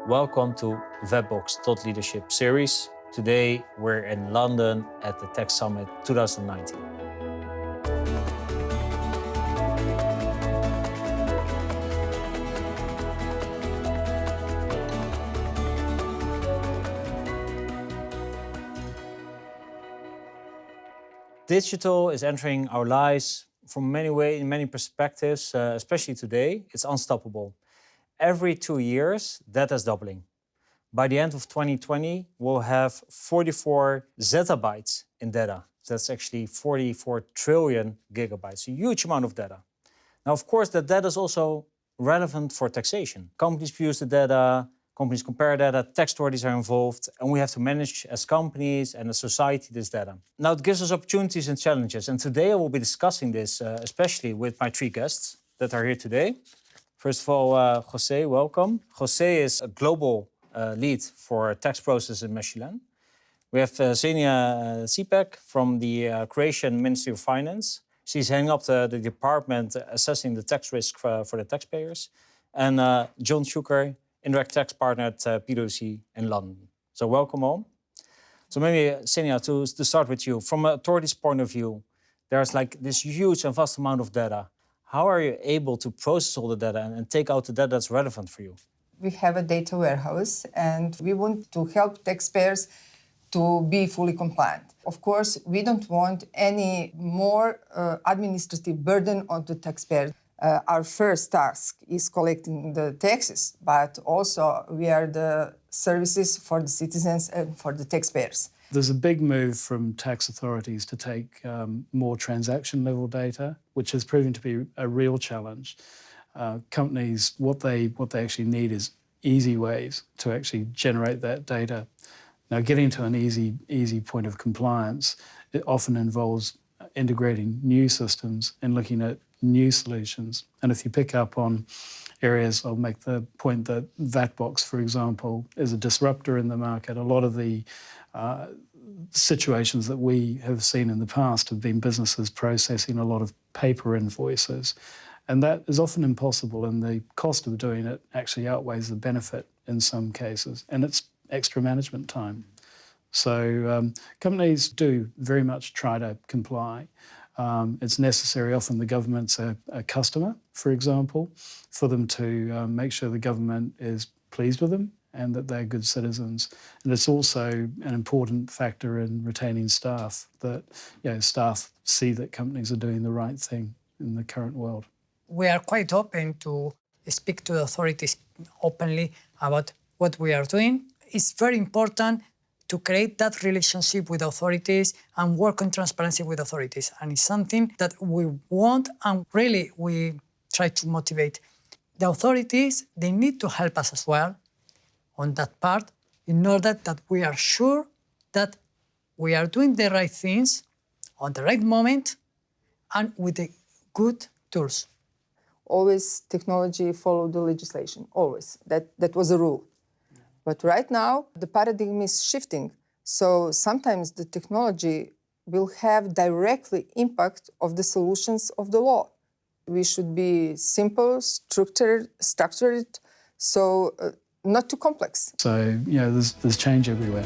Welcome to VATBox Thought Leadership Series. Today we're in London at the Tech Summit 2019. Digital is entering our lives from many ways, in many perspectives, especially today. It's unstoppable. Every 2 years, data is doubling. By the end of 2020, we'll have 44 zettabytes in data. That's actually 44 trillion gigabytes, a huge amount of data. Now, of course, that data is also relevant for taxation. Companies produce the data, companies compare data, tax authorities are involved, and we have to manage as companies and as society this data. Now, it gives us opportunities and challenges, and today I will be discussing this, especially with my 3 guests that are here today. First of all, José, welcome. José is a global lead for tax process in Michelin. We have Xenia Sipek from the Croatian Ministry of Finance. She's heading up the department assessing the tax risk for the taxpayers. And John Schuker, indirect tax partner at PwC in London. So welcome all. So maybe, Xenia, to start with you, from an authority's point of view, there's like this huge and vast amount of data. How are you able to process all the data and take out the data that's relevant for you? We have a data warehouse and we want to help taxpayers to be fully compliant. Of course, we don't want any more administrative burden on the taxpayer. Our first task is collecting the taxes, but also we are the services for the citizens and for the taxpayers. There's a big move from tax authorities to take more transaction-level data, which has proven to be a real challenge. Companies, what they actually need is easy ways to actually generate that data. Now, getting to an easy point of compliance, it often involves integrating new systems and looking at new solutions. And if you pick up on areas, I'll make the point that VATBox, for example, is a disruptor in the market. A lot of the situations that we have seen in the past have been businesses processing a lot of paper invoices. And that is often impossible, and the cost of doing it actually outweighs the benefit in some cases, and it's extra management time. So companies do very much try to comply. It's necessary, often the government's a customer, for example, for them to make sure the government is pleased with them and that they're good citizens. And it's also an important factor in retaining staff, that staff see that companies are doing the right thing in the current world. We are quite open to speak to the authorities openly about what we are doing. It's very important to create that relationship with authorities and work on transparency with authorities. And it's something that we want, and really we try to motivate. The authorities, they need to help us as well on that part in order that we are sure that we are doing the right things on the right moment and with the good tools. Always technology follow the legislation, always. That was a rule. But right now, the paradigm is shifting. So sometimes the technology will have directly impact of the solutions of the law. We should be simple, structured, so not too complex. So, there's change everywhere.